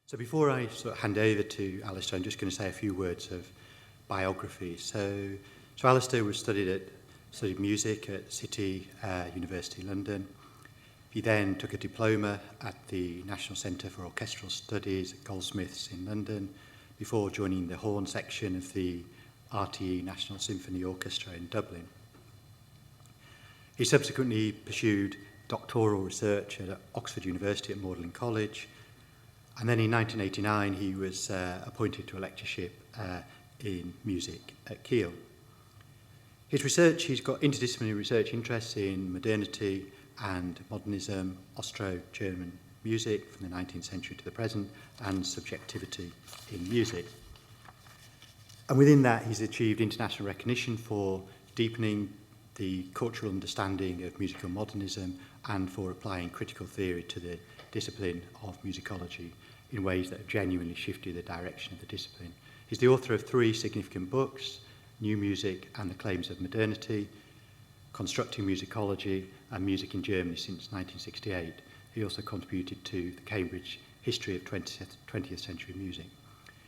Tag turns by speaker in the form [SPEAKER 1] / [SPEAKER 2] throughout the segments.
[SPEAKER 1] So before I sort of hand over to Alastair, I'm just going to say a few words of biography. So Alastair studied music at City University London. He then took a diploma at the National Centre for Orchestral Studies at Goldsmiths in London before joining the horn section of the RTE National Symphony Orchestra in Dublin. He subsequently pursued doctoral research at Oxford University at Magdalen College, and then in 1989 he was appointed to a lectureship in music at Keele. His research, he's got interdisciplinary research interests in modernity and modernism, Austro-German music from the 19th century to the present, and subjectivity in music. And within that, he's achieved international recognition for deepening the cultural understanding of musical modernism and for applying critical theory to the discipline of musicology in ways that have genuinely shifted the direction of the discipline. He's the author of 3 significant books: New Music and the Claims of Modernity, Constructing Musicology, and Music in Germany since 1968. He also contributed to the Cambridge History of 20th Century Music.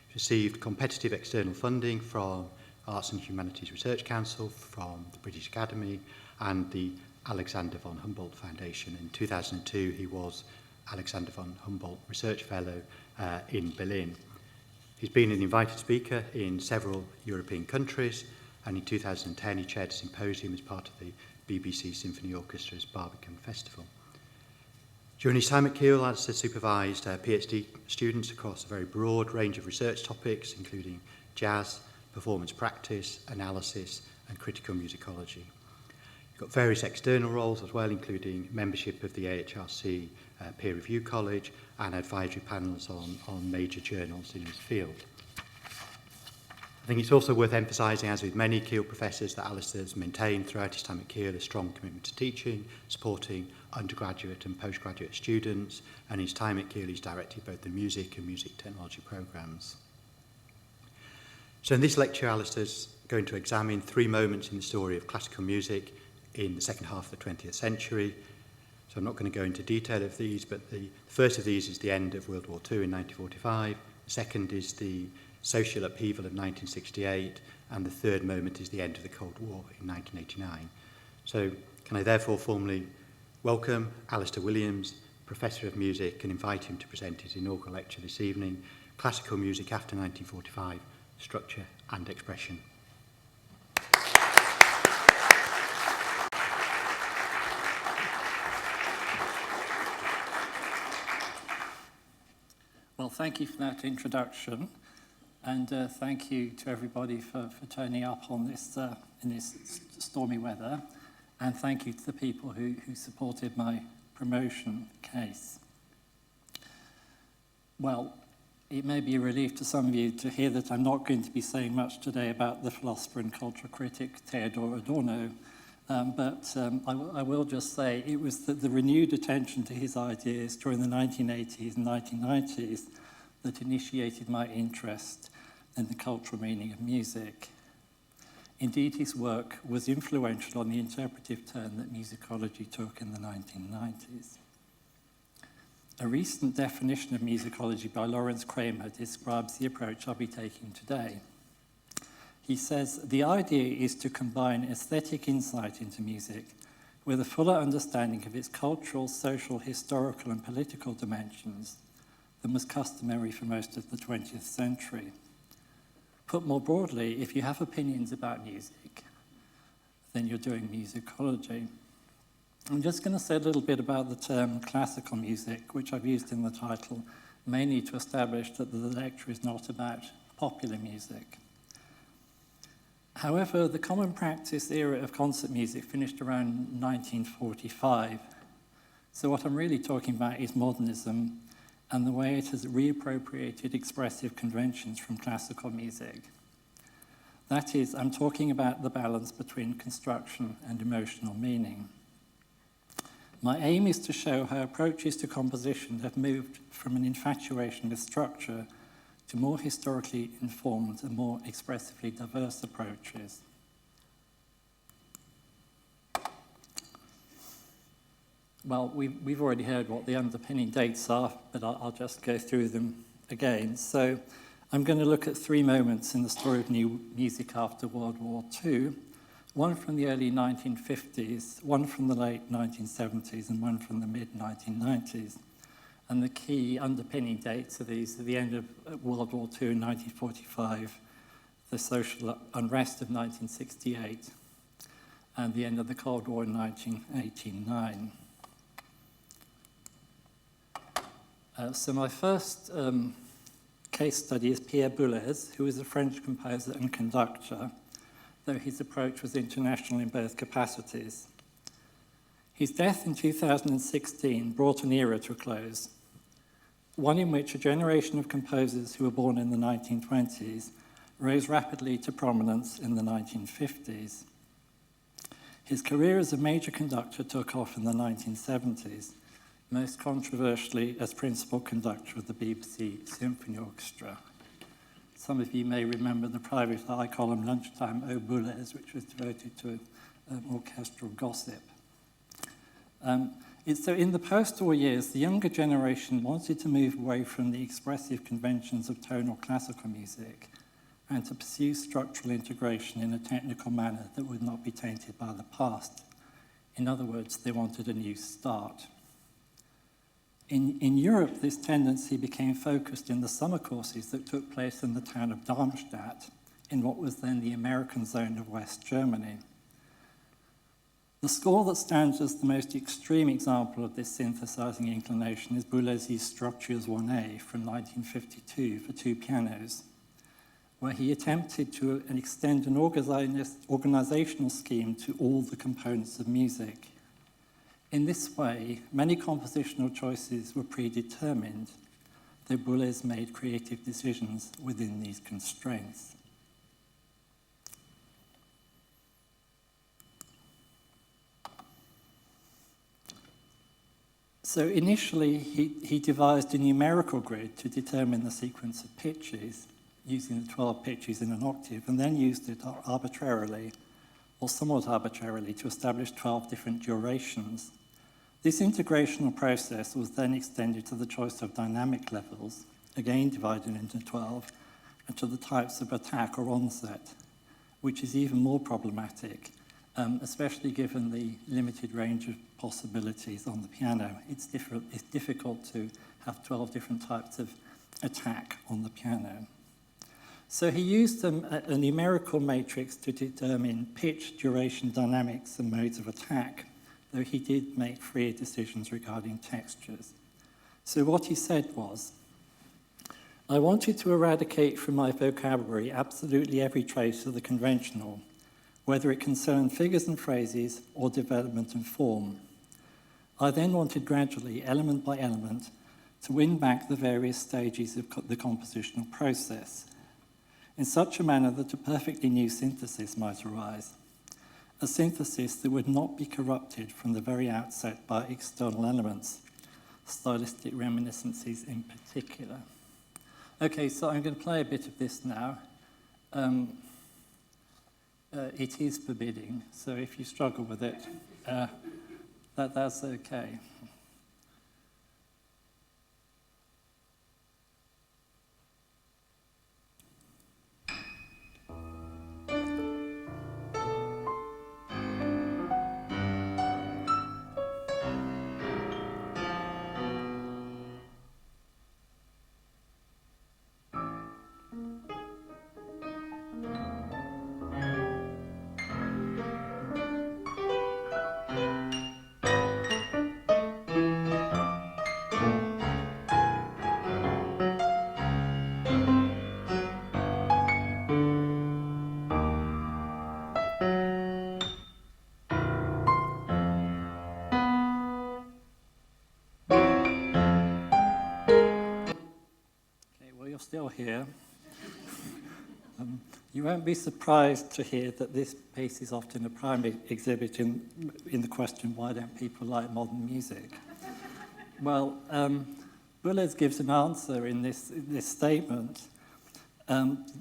[SPEAKER 1] He received competitive external funding from Arts and Humanities Research Council, from the British Academy, and the Alexander von Humboldt Foundation. In 2002, he was Alexander von Humboldt Research Fellow in Berlin. He's been an invited speaker in several European countries, and in 2010 he chaired a symposium as part of the BBC Symphony Orchestra's Barbican Festival. During his time at Keele, Alastair supervised PhD students across a very broad range of research topics, including jazz, performance practice, analysis, and critical musicology. He's got various external roles as well, including membership of the AHRC Peer Review College and advisory panels on major journals in his field. I think it's also worth emphasising, as with many Keele professors, that Alastair's maintained throughout his time at Keele a strong commitment to teaching, supporting undergraduate and postgraduate students, and his time at Keele he's directed both the music and music technology programmes. So in this lecture, Alastair's going to examine 3 moments in the story of classical music in the second half of the 20th century. So I'm not going to go into detail of these, but the first of these is the end of World War II in 1945. The second is the social upheaval of 1968, and the third moment is the end of the Cold War in 1989. So can I therefore formally welcome Alastair Williams, Professor of Music, and invite him to present his inaugural lecture this evening, Classical Music After 1945, Structure and Expression.
[SPEAKER 2] Well, thank you for that introduction, and thank you to everybody for turning up on this in this stormy weather, and thank you to the people who supported my promotion case. Well, it may be a relief to some of you to hear that I'm not going to be saying much today about the philosopher and cultural critic Theodor Adorno, but I will just say it was the renewed attention to his ideas during the 1980s and 1990s that initiated my interest in the cultural meaning of music. Indeed, his work was influential on the interpretive turn that musicology took in the 1990s. A recent definition of musicology by Lawrence Kramer describes the approach I'll be taking today. He says, the idea is to combine aesthetic insight into music with a fuller understanding of its cultural, social, historical, and political dimensions than was customary for most of the 20th century. Put more broadly, if you have opinions about music, then you're doing musicology. I'm just going to say a little bit about the term classical music, which I've used in the title, mainly to establish that the lecture is not about popular music. However, the common practice era of concert music finished around 1945. So what I'm really talking about is modernism and the way it has reappropriated expressive conventions from classical music. That is, I'm talking about the balance between construction and emotional meaning. My aim is to show how approaches to composition have moved from an infatuation with structure to more historically informed and more expressively diverse approaches. Well, we've already heard what the underpinning dates are, but I'll just go through them again. So I'm going to look at three moments in the story of new music after World War II, one from the early 1950s, one from the late 1970s, and one from the mid-1990s. And the key underpinning dates of these are the end of World War II in 1945, the social unrest of 1968, and the end of the Cold War in 1989. So my first case study is Pierre Boulez, who is a French composer and conductor, though his approach was international in both capacities. His death in 2016 brought an era to a close, one in which a generation of composers who were born in the 1920s rose rapidly to prominence in the 1950s. His career as a major conductor took off in the 1970s, most controversially as principal conductor of the BBC Symphony Orchestra. Some of you may remember the private eye column Lunchtime Au Boulez, which was devoted to orchestral gossip. So in the post-war years, the younger generation wanted to move away from the expressive conventions of tonal classical music and to pursue structural integration in a technical manner that would not be tainted by the past. In other words, they wanted a new start. In Europe, this tendency became focused in the summer courses that took place in the town of Darmstadt, in what was then the American zone of West Germany. The score that stands as the most extreme example of this synthesizing inclination is Boulez's Structures 1A from 1952 for two pianos, where he attempted to extend an organizational scheme to all the components of music. In this way, many compositional choices were predetermined, though Boulez made creative decisions within these constraints. So initially, he devised a numerical grid to determine the sequence of pitches, using the 12 pitches in an octave, and then used it arbitrarily, or somewhat arbitrarily, to establish 12 different durations. This integrational process was then extended to the choice of dynamic levels, again divided into 12, and to the types of attack or onset, which is even more problematic, especially given the limited range of possibilities on the piano. It's difficult to have 12 different types of attack on the piano. So he used a numerical matrix to determine pitch, duration, dynamics, and modes of attack, though he did make freer decisions regarding textures. So what he said was, I wanted to eradicate from my vocabulary absolutely every trace of the conventional, whether it concerned figures and phrases or development and form. I then wanted gradually, element by element, to win back the various stages of the compositional process, in such a manner that a perfectly new synthesis might arise, a synthesis that would not be corrupted from the very outset by external elements, stylistic reminiscences in particular. Okay, so I'm going to play a bit of this now. It is forbidding, so if you struggle with it, that's okay. Still here. You won't be surprised to hear that this piece is often a primary exhibit in the question, why don't people like modern music? Well, Boulez gives an answer in this statement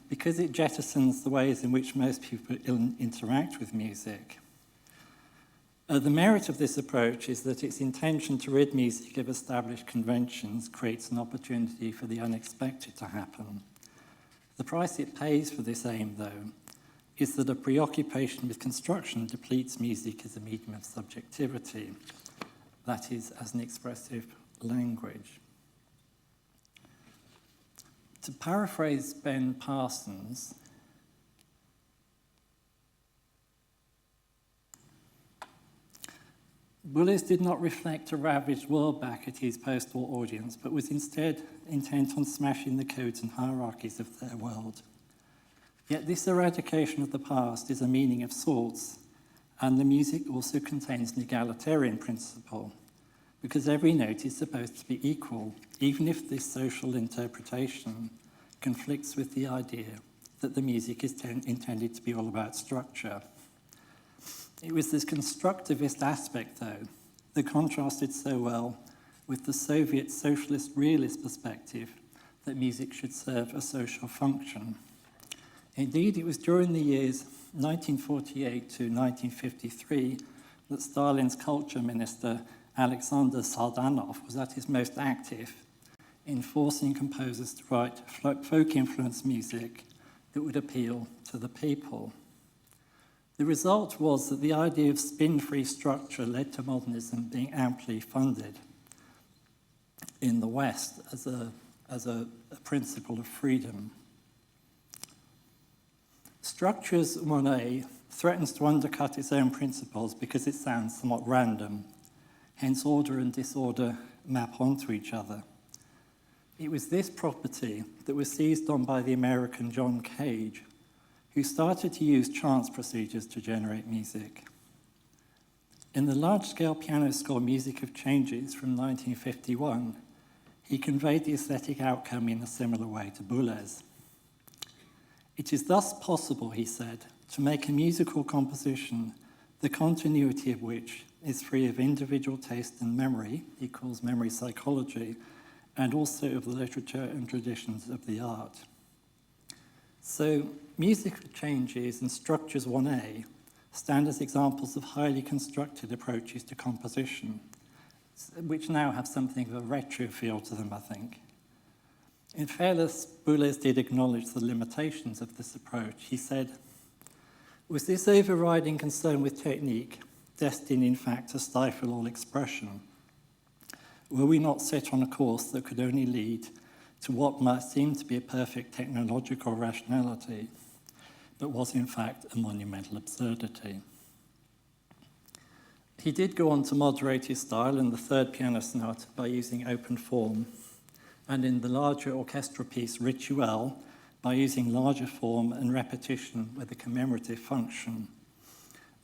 [SPEAKER 2] because it jettisons the ways in which most people interact with music. The merit of this approach is that its intention to rid music of established conventions creates an opportunity for the unexpected to happen. The price it pays for this aim, though, is that a preoccupation with construction depletes music as a medium of subjectivity, that is, as an expressive language. To paraphrase Ben Parsons, Boulez did not reflect a ravaged world back at his post-war audience, but was instead intent on smashing the codes and hierarchies of their world. Yet this eradication of the past is a meaning of sorts, and the music also contains an egalitarian principle, because every note is supposed to be equal, even if this social interpretation conflicts with the idea that the music is intended to be all about structure. It was this constructivist aspect, though, that contrasted so well with the Soviet socialist realist perspective that music should serve a social function. Indeed, it was during the years 1948 to 1953 that Stalin's culture minister, Alexander Saldanov, was at his most active in forcing composers to write folk-influenced music that would appeal to the people. The result was that the idea of spin-free structure led to modernism being amply funded in the West as a principle of freedom. Structures 1A threatens to undercut its own principles because it sounds somewhat random, hence order and disorder map onto each other. It was this property that was seized on by the American John Cage, who started to use chance procedures to generate music. In the large-scale piano score Music of Changes from 1951, he conveyed the aesthetic outcome in a similar way to Boulez. It is thus possible, he said, to make a musical composition, the continuity of which is free of individual taste and memory, he calls memory psychology, and also of the literature and traditions of the art. So, Music of Changes and Structures 1A stand as examples of highly constructed approaches to composition, which now have something of a retro feel to them, I think. In fairness, Boulez did acknowledge the limitations of this approach. He said, "Was this overriding concern with technique destined, in fact, to stifle all expression? Were we not set on a course that could only lead to what might seem to be a perfect technological rationality, but was in fact a monumental absurdity?" He did go on to moderate his style in the third piano sonata by using open form, and in the larger orchestral piece Rituel by using larger form and repetition with a commemorative function,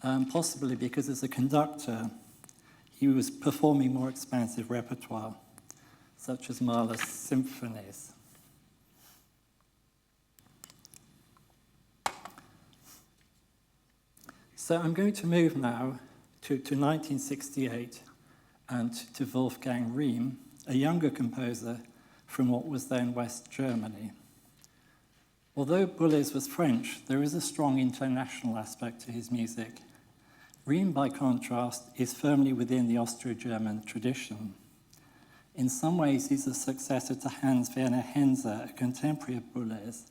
[SPEAKER 2] possibly because as a conductor he was performing more expansive repertoire, such as Mahler's symphonies. So I'm going to move now to 1968 and to Wolfgang Riem, a younger composer from what was then West Germany. Although Boulez was French, there is a strong international aspect to his music. Riem, by contrast, is firmly within the Austro-German tradition. In some ways, he's a successor to Hans Werner Henze, a contemporary of Boulez,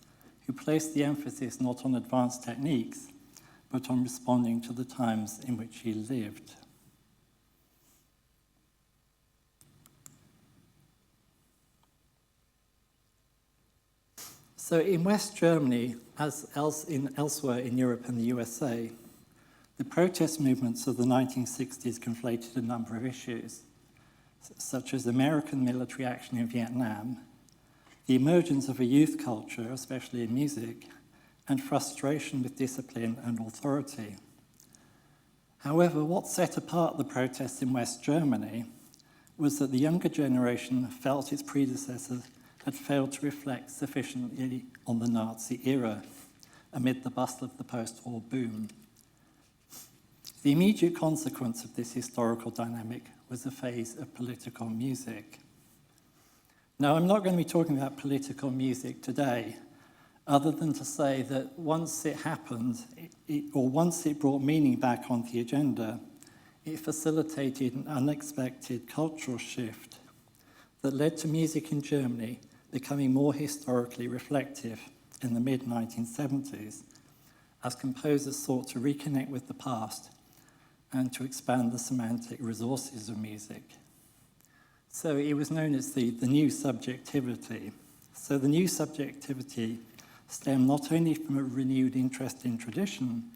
[SPEAKER 2] who placed the emphasis not on advanced techniques, but on responding to the times in which he lived. So in West Germany, as elsewhere in Europe and the USA, the protest movements of the 1960s conflated a number of issues, such as American military action in Vietnam, the emergence of a youth culture, especially in music, and frustration with discipline and authority. However, what set apart the protests in West Germany was that the younger generation felt its predecessors had failed to reflect sufficiently on the Nazi era amid the bustle of the post-war boom. The immediate consequence of this historical dynamic was a phase of political music. Now, I'm not going to be talking about political music today, other than to say that once it happened, or once it brought meaning back on the agenda, it facilitated an unexpected cultural shift that led to music in Germany becoming more historically reflective in the mid-1970s as composers sought to reconnect with the past and to expand the semantic resources of music. So it was known as the new subjectivity. So the new subjectivity stemmed not only from a renewed interest in tradition,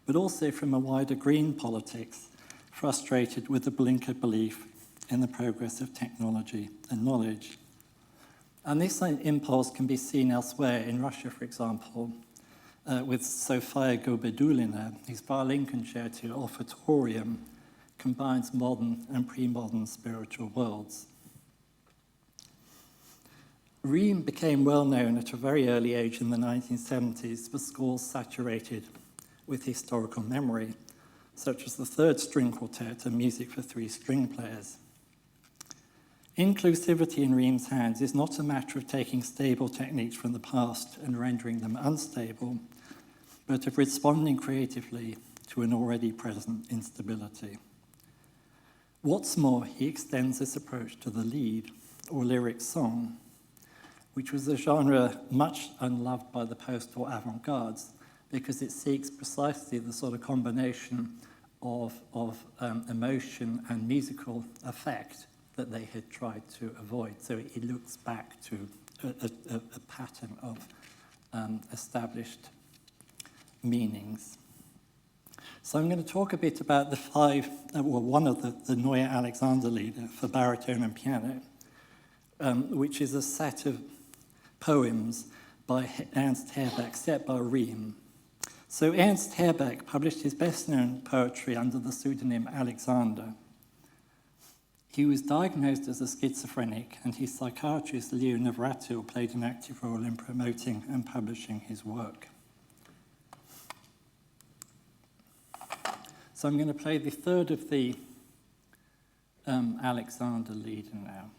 [SPEAKER 2] but also from a wider green politics frustrated with the blinkered belief in the progress of technology and knowledge. And this impulse can be seen elsewhere in Russia, for example, with Sofia Gobedulina, whose violin concerto Offertorium combines modern and pre-modern spiritual worlds. Riem became well known at a very early age in the 1970s for scores saturated with historical memory, such as the Third String Quartet and music for 3 string players. Inclusivity in Riem's hands is not a matter of taking stable techniques from the past and rendering them unstable, but of responding creatively to an already present instability. What's more, he extends this approach to the lied, or lyric song, which was a genre much unloved by the post-war avant-gardes because it seeks precisely the sort of combination of emotion and musical effect that they had tried to avoid. So it looks back to a pattern of established meanings. So I'm going to talk a bit about the one of the Neue Alexanderlieder for baritone and piano, which is a set of poems by Ernst Herbeck, set by Riem. So Ernst Herbeck published his best-known poetry under the pseudonym Alexander. He was diagnosed as a schizophrenic, and his psychiatrist Leo Navratil played an active role in promoting and publishing his work. So I'm going to play the third of the Alexander Lieder now.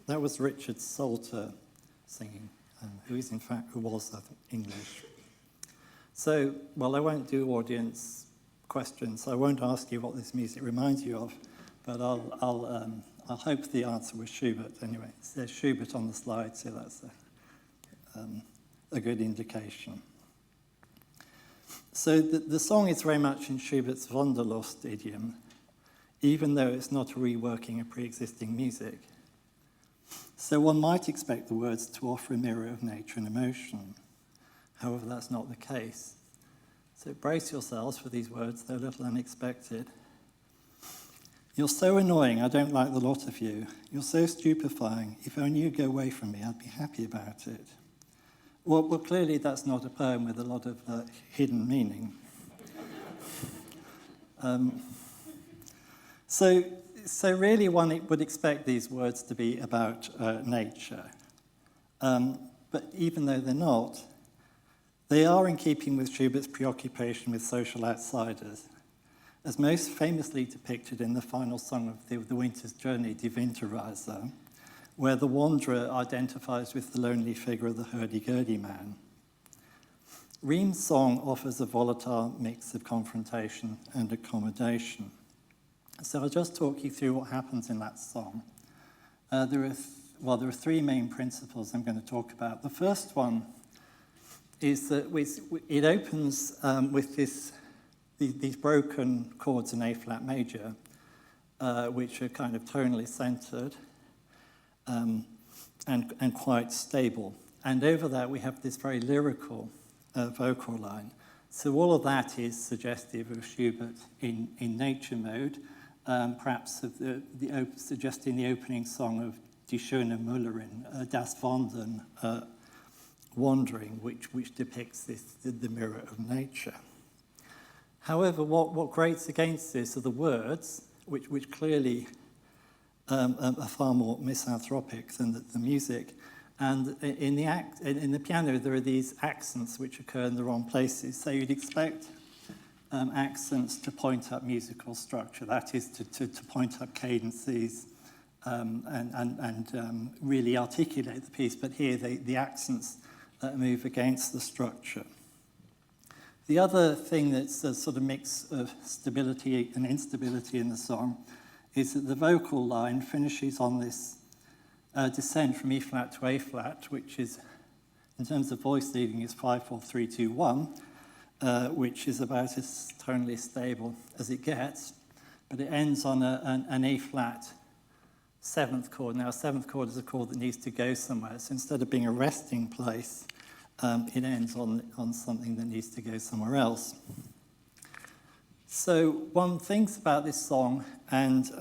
[SPEAKER 2] That was Richard Salter singing, who was, I think, English. So, well, I won't do audience questions. I won't ask you what this music reminds you of, but I'll hope the answer was Schubert. Anyway, there's Schubert on the slide, so that's a good indication. So the song is very much in Schubert's Wanderlust idiom, even though it's not a reworking of pre-existing music. So one might expect the words to offer a mirror of nature and emotion. However, that's not the case. So brace yourselves for these words, they're a little unexpected. You're so annoying, I don't like the lot of you. You're so stupefying, if only you'd go away from me, I'd be happy about it. Well, clearly that's not a poem with a lot of hidden meaning. So really one would expect these words to be about nature. But even though they're not, they are in keeping with Schubert's preoccupation with social outsiders, as most famously depicted in the final song of the Winter's Journey, Die Winterreise, where the wanderer identifies with the lonely figure of the hurdy-gurdy man. Riem's song offers a volatile mix of confrontation and accommodation. So I'll just talk you through what happens in that song. There are three main principles I'm going to talk about. The first one is that it opens with these broken chords in A-flat major, which are kind of tonally centered and quite stable. And over that, we have this very lyrical vocal line. So all of that is suggestive of Schubert in nature mode, perhaps of suggesting the opening song of Die schöne Müllerin, Das Wandern, wandering, which depicts the mirror of nature. However, what grates against this are the words, which clearly are far more misanthropic than the music. And in the piano, there are these accents which occur in the wrong places. So you'd expect accents to point up musical structure, that is, to point up cadences and really articulate the piece. But here, the accents move against the structure. The other thing that's a sort of mix of stability and instability in the song is that the vocal line finishes on this descent from E-flat to A-flat, which is, in terms of voice leading, is 5-4-3-2-1, which is about as tonally stable as it gets, but it ends on an A-flat seventh chord. Now, a seventh chord is a chord that needs to go somewhere, so instead of being a resting place, it ends on something that needs to go somewhere else. So one thinks about this song, and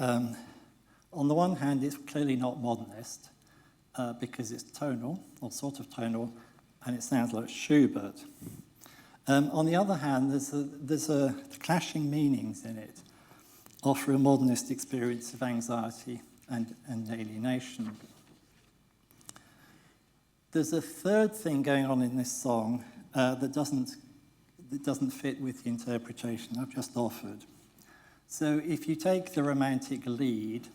[SPEAKER 2] on the one hand, it's clearly not modernist because it's tonal, or sort of tonal, and it sounds like Schubert. On the other hand, there's a clashing meanings in it, offer a modernist experience of anxiety and alienation. There's a third thing going on in this song that doesn't fit with the interpretation I've just offered. So if you take the romantic lead,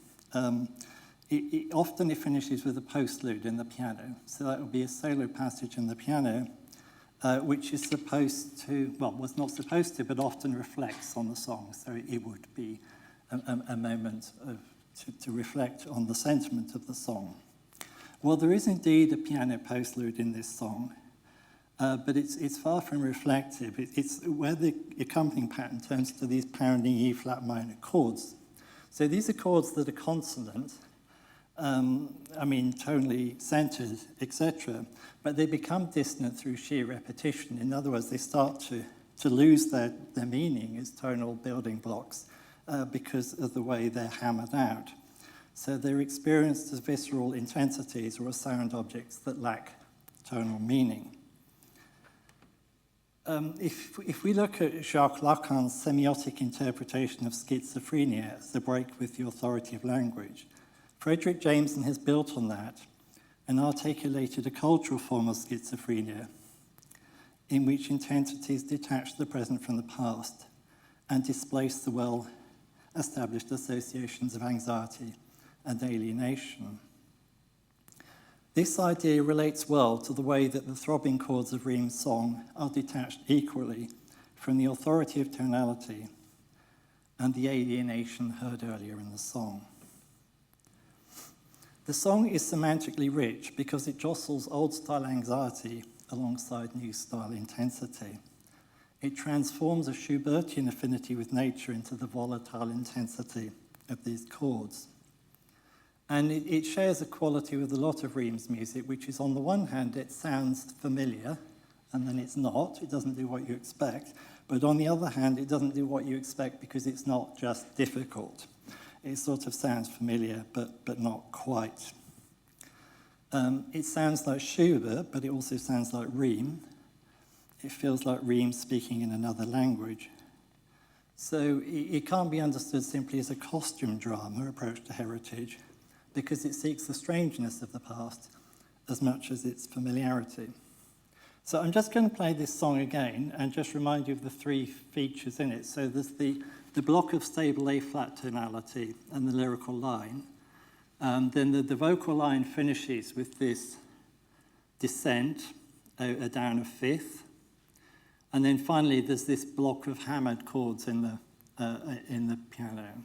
[SPEAKER 2] it often finishes with a postlude in the piano. So that would be a solo passage in the piano, which is supposed to, well, was not supposed to, but often reflects on the song. So it would be a moment to reflect on the sentiment of the song. Well, there is indeed a piano postlude in this song, but it's far from reflective. It's where the accompanying pattern turns to these pounding E-flat minor chords. So these are chords that are consonant, tonally centered, etc., but they become dissonant through sheer repetition. In other words, they start to lose their meaning as tonal building blocks because of the way they're hammered out. So they're experienced as visceral intensities or as sound objects that lack tonal meaning. If we look at Jacques Lacan's semiotic interpretation of schizophrenia as the break with the authority of language, Frederick Jameson has built on that and articulated a cultural form of schizophrenia in which intensities detach the present from the past and displace the well-established associations of anxiety and alienation. This idea relates well to the way that the throbbing chords of Riem's song are detached equally from the authority of tonality and the alienation heard earlier in the song. The song is semantically rich because it jostles old-style anxiety alongside new-style intensity. It transforms a Schubertian affinity with nature into the volatile intensity of these chords. And it shares a quality with a lot of Riem's music, which is, on the one hand, it sounds familiar, and then it's not. It doesn't do what you expect. But on the other hand, it doesn't do what you expect because it's not just difficult. It sort of sounds familiar, but not quite. It sounds like Schubert, but it also sounds like Riem. It feels like Riem speaking in another language. So it can't be understood simply as a costume drama approach to heritage, because it seeks the strangeness of the past as much as its familiarity. So I'm just going to play this song again and just remind you of the three features in it. So there's the block of stable A-flat tonality and the lyrical line. Then the vocal line finishes with this descent, a down a fifth. And then finally there's this block of hammered chords in the piano.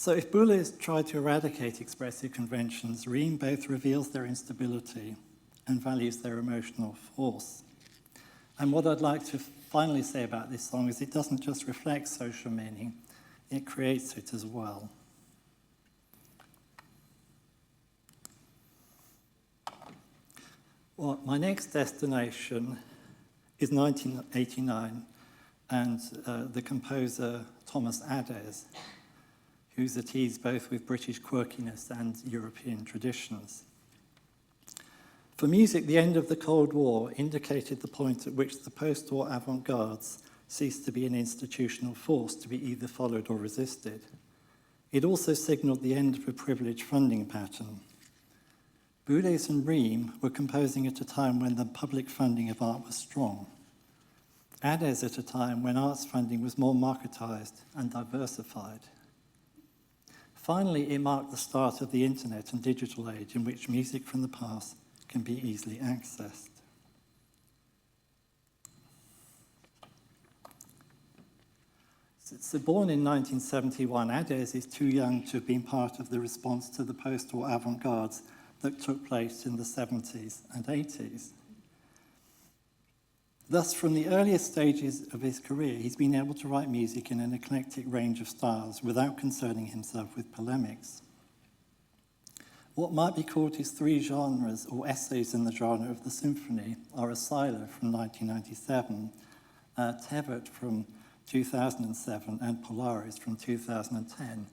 [SPEAKER 2] So if Boulez tried to eradicate expressive conventions, Riem both reveals their instability and values their emotional force. And what I'd like to finally say about this song is it doesn't just reflect social meaning, it creates it as well. Well, my next destination is 1989 and the composer Thomas Adès, who's at ease both with British quirkiness and European traditions. For music, the end of the Cold War indicated the point at which the post-war avant-gardes ceased to be an institutional force to be either followed or resisted. It also signalled the end of a privileged funding pattern. Boulez and Riem were composing at a time when the public funding of art was strong. Adès at a time when arts funding was more marketised and diversified. Finally, it marked the start of the internet and digital age in which music from the past can be easily accessed. So born in 1971, Adès is too young to have been part of the response to the post-war avant-gardes that took place in the 70s and 80s. Thus, from the earliest stages of his career, he's been able to write music in an eclectic range of styles without concerning himself with polemics. What might be called his three genres, or essays in the genre of the symphony, are Asila from 1997, Tevet from 2007, and Polaris from 2010.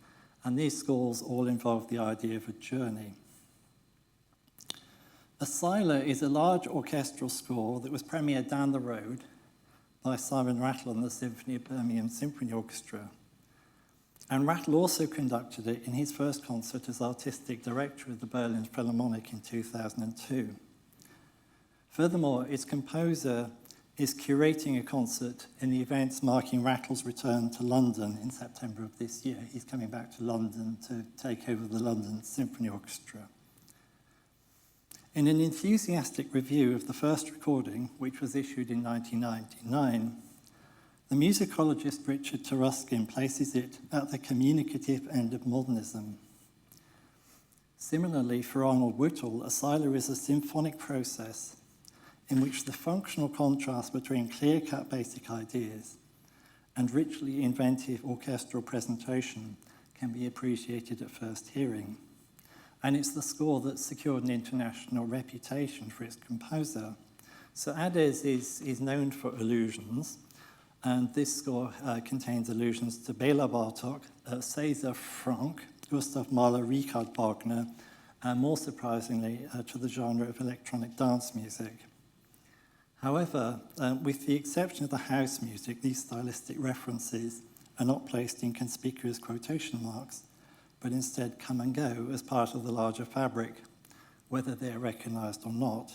[SPEAKER 2] And these scores all involve the idea of a journey. Asila is a large orchestral score that was premiered down the road by Simon Rattle and the Symphony of Birmingham Symphony Orchestra. And Rattle also conducted it in his first concert as artistic director of the Berlin Philharmonic in 2002. Furthermore, its composer is curating a concert in the events marking Rattle's return to London in September of this year. He's coming back to London to take over the London Symphony Orchestra. In an enthusiastic review of the first recording, which was issued in 1999, the musicologist Richard Taruskin places it at the communicative end of modernism. Similarly, for Arnold Whittle, Asila is a symphonic process in which the functional contrast between clear-cut basic ideas and richly inventive orchestral presentation can be appreciated at first hearing. And it's the score that secured an international reputation for its composer. So Adès is known for allusions, and this score contains allusions to Béla Bartók, César Franck, Gustav Mahler, Richard Wagner, and more surprisingly, to the genre of electronic dance music. However, with the exception of the house music, these stylistic references are not placed in conspicuous quotation marks, but instead come and go as part of the larger fabric, whether they are recognised or not.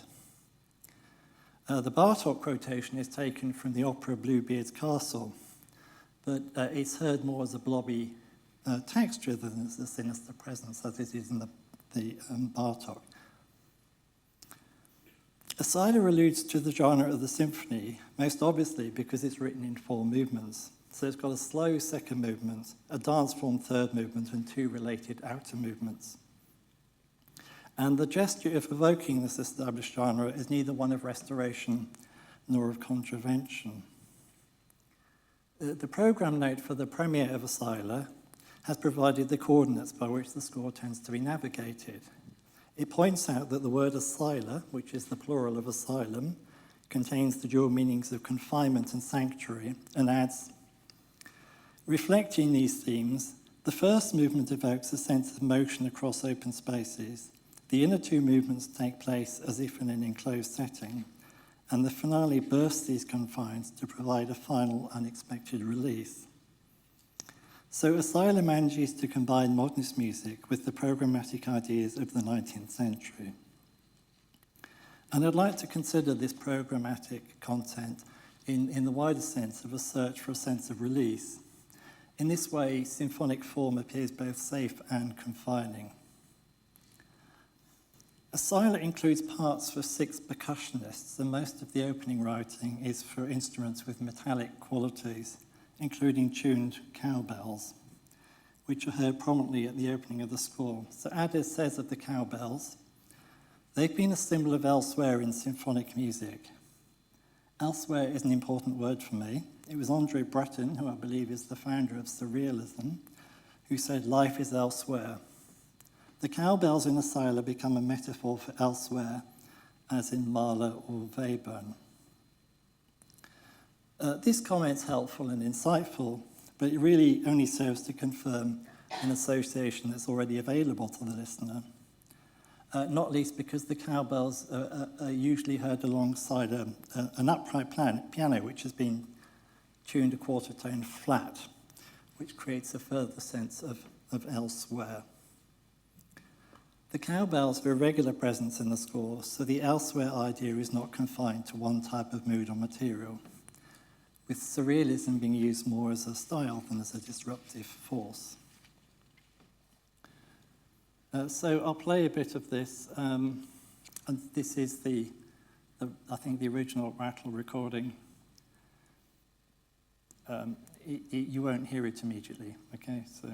[SPEAKER 2] The Bartók quotation is taken from the opera Bluebeard's Castle, but it's heard more as a blobby texture than as a sinister presence, as it is in the Bartók. Asila alludes to the genre of the symphony, most obviously because it's written in 4 movements. So it's got a slow second movement, a dance form third movement, and 2 related outer movements. And the gesture of evoking this established genre is neither one of restoration nor of contravention. The programme note for the premiere of Asila has provided the coordinates by which the score tends to be navigated. It points out that the word asila, which is the plural of asylum, contains the dual meanings of confinement and sanctuary, and adds, reflecting these themes, the first movement evokes a sense of motion across open spaces. The inner 2 movements take place as if in an enclosed setting, and the finale bursts these confines to provide a final unexpected release. So Asila manages to combine modernist music with the programmatic ideas of the 19th century. And I'd like to consider this programmatic content in the wider sense of a search for a sense of release. In this way, symphonic form appears both safe and confining. Asila includes parts for 6 percussionists, and most of the opening writing is for instruments with metallic qualities, including tuned cowbells, which are heard prominently at the opening of the score. So Ades says of the cowbells, they've been a symbol of elsewhere in symphonic music. Elsewhere is an important word for me. It was Andre Breton, who I believe is the founder of Surrealism, who said life is elsewhere. The cowbells in a silo become a metaphor for elsewhere, as in Mahler or Webern. This comment's helpful and insightful, but it really only serves to confirm an association that's already available to the listener, not least because the cowbells are usually heard alongside an upright piano which has been tuned a quarter tone flat, which creates a further sense of elsewhere. The cowbells are a regular presence in the score, so the elsewhere idea is not confined to one type of mood or material, with surrealism being used more as a style than as a disruptive force. So I'll play a bit of this, and this is I think the original rattle recording. You won't hear it immediately, okay? So.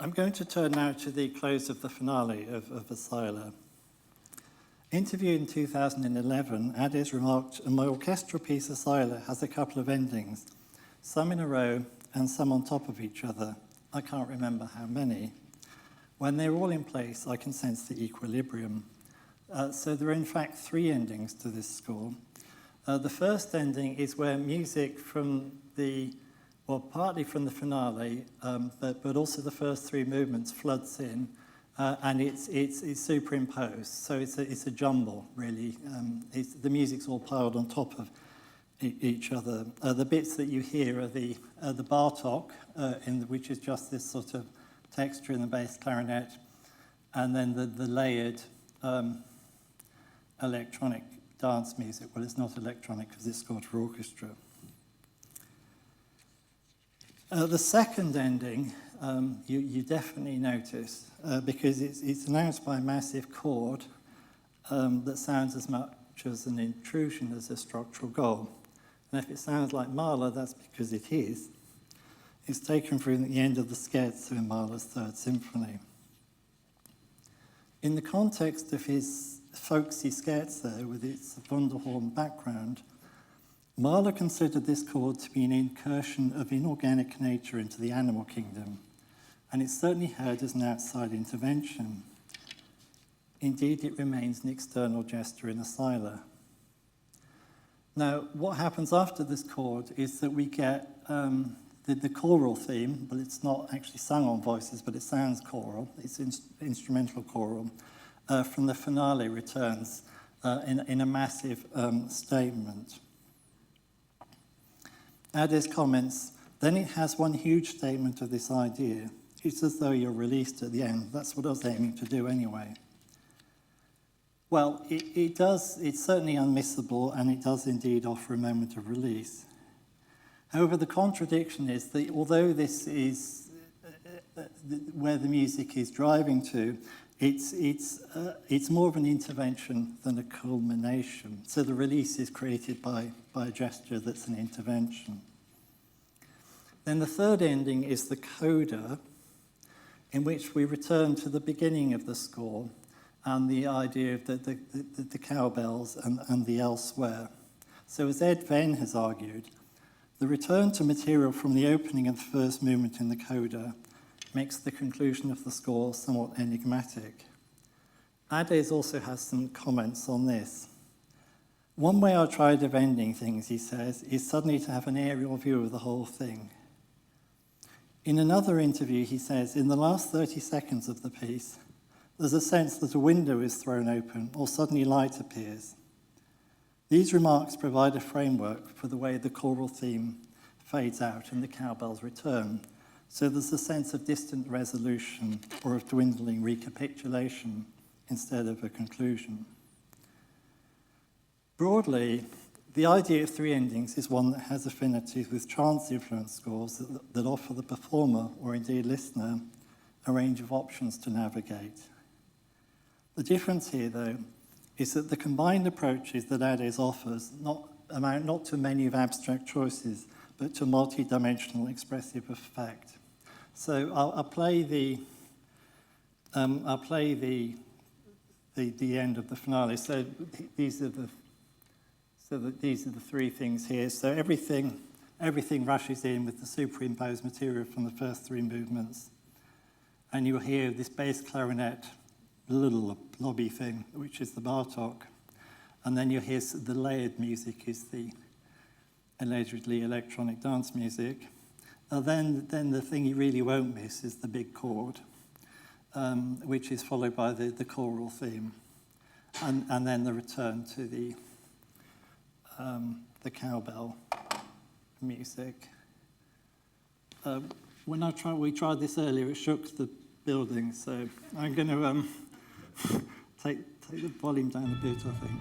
[SPEAKER 2] I'm going to turn now to the close of the finale of Asila. Interviewed in 2011, Ades remarked, my orchestral piece Asila has a couple of endings, some in a row and some on top of each other. I can't remember how many. When they're all in place, I can sense the equilibrium. So there are in fact three endings to this score. The first ending is where music from partly from the finale, but also the first three movements floods in, and it's superimposed. So it's a jumble, really. The music's all piled on top of each other. The bits that you hear are the Bartok, which is just this sort of texture in the bass clarinet, and then the layered electronic dance music. Well, it's not electronic because it's scored for orchestra. The second ending, you definitely notice, because it's announced by a massive chord that sounds as much as an intrusion as a structural goal. And if it sounds like Mahler, that's because it is. It's taken from the end of the scherzo in Mahler's Third Symphony. In the context of his folksy scherzo with its Wunderhorn background, Mahler considered this chord to be an incursion of inorganic nature into the animal kingdom, and it's certainly heard as an outside intervention. Indeed, it remains an external gesture in Asila. Now, what happens after this chord is that we get the choral theme, but it's not actually sung on voices, but it sounds choral. It's instrumental choral. From the finale returns in a massive statement. Ades comments, then it has one huge statement of this idea. It's as though you're released at the end. That's what I was aiming to do anyway. Well, it's certainly unmissable, and it does indeed offer a moment of release. However, the contradiction is that although this is where the music is driving to, it's more of an intervention than a culmination. So the release is created by a gesture that's an intervention. Then the third ending is the coda, in which we return to the beginning of the score and the idea of the cowbells and the elsewhere. So as Ed Venn has argued, the return to material from the opening and the first movement in the coda makes the conclusion of the score somewhat enigmatic. Ades also has some comments on this. One way I tried of ending things, he says, is suddenly to have an aerial view of the whole thing. In another interview, he says, in the last 30 seconds of the piece, there's a sense that a window is thrown open or suddenly light appears. These remarks provide a framework for the way the choral theme fades out and the cowbells return. So there's a sense of distant resolution or of dwindling recapitulation instead of a conclusion. Broadly, the idea of three endings is one that has affinities with trance-influenced scores that offer the performer, or indeed listener, a range of options to navigate. The difference here, though, is that the combined approaches that Ades offers amount not to many of abstract choices, but to multi-dimensional expressive effect. So I'll play the end of the finale. So these are the three things here. So everything rushes in with the superimposed material from the first three movements, and you'll hear this bass clarinet little lobby thing, which is the Bartok, and then you'll hear the layered music is the allegedly electronic dance music. Then the thing you really won't miss is the big chord, which is followed by the choral theme, and then the return to the cowbell music. When we tried this earlier, it shook the building, so I'm going to take the volume down a bit, I think.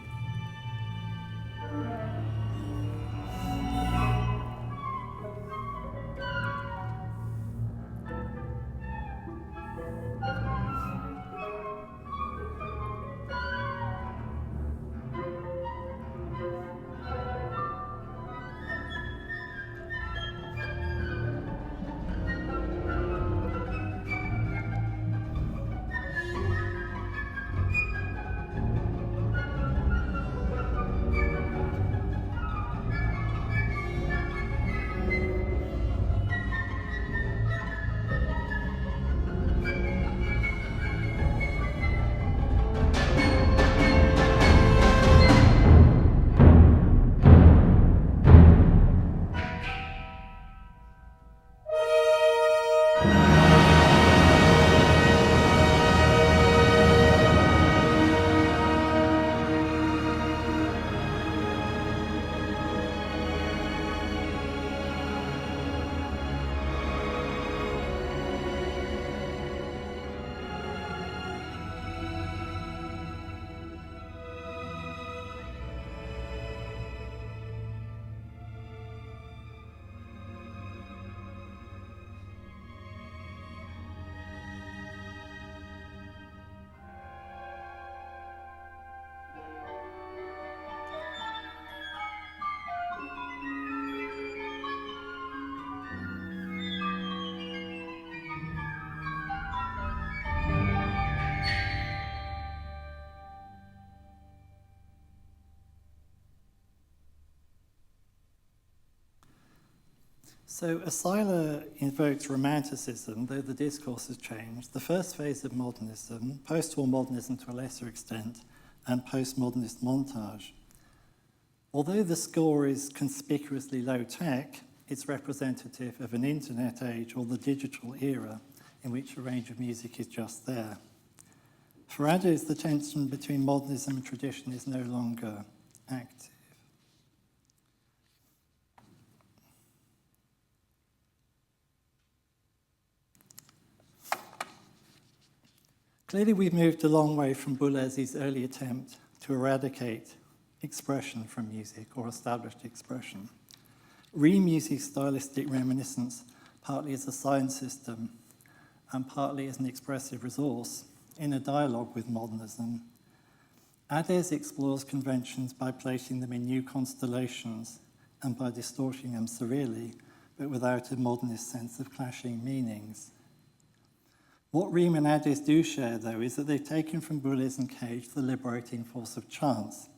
[SPEAKER 2] So Asila invokes romanticism, though the discourse has changed. The first phase of modernism, post-war modernism to a lesser extent, and postmodernist montage. Although the score is conspicuously low-tech, it's representative of an internet age or the digital era in which a range of music is just there. For Ades, the tension between modernism and tradition is no longer active. Clearly, we've moved a long way from Boulez's early attempt to eradicate expression from music or established expression. Re-music stylistic reminiscence, partly as a science system and partly as an expressive resource, in a dialogue with modernism. Adès explores conventions by placing them in new constellations and by distorting them surreally, but without a modernist sense of clashing meanings. What Riem and Adès do share, though, is that they've taken from Boulez and Cage the liberating force of chance.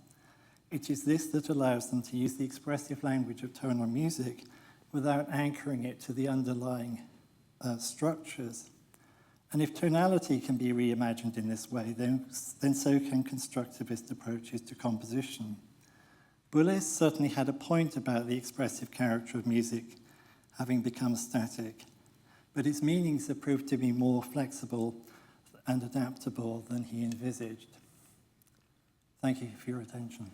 [SPEAKER 2] It is this that allows them to use the expressive language of tonal music without anchoring it to the underlying structures. And if tonality can be reimagined in this way, then so can constructivist approaches to composition. Boulez certainly had a point about the expressive character of music having become static, but its meanings have proved to be more flexible and adaptable than he envisaged. Thank you for your attention.